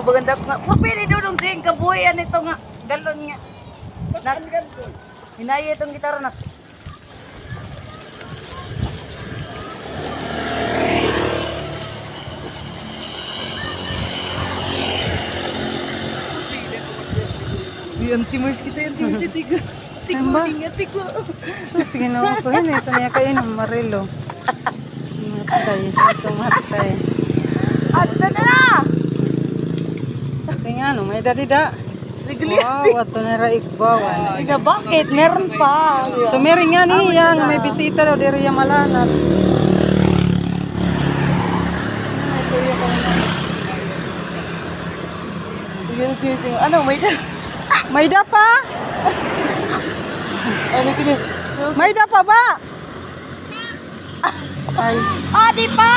maganda ko nga. Pupili doon ding kabuhayan ito nga. Galon nga. Hinaya itong gitara na. Anti-mars kita, anti-mars tiga. Tigo, ingat tigo. Sus, ginawa ko yun. Ito niya kayo ng marilo. Matay. Ito matay. Ato na! Ito nga, no, may dadida. Wow, ato na raigbawan. Tiga, bakit? Meron pa. So, meron nga niya, nga may bisita daw, diri yung malanat. Ano, may May da pa? ano tingin? May da pa ba? Ay, Ah, di pa!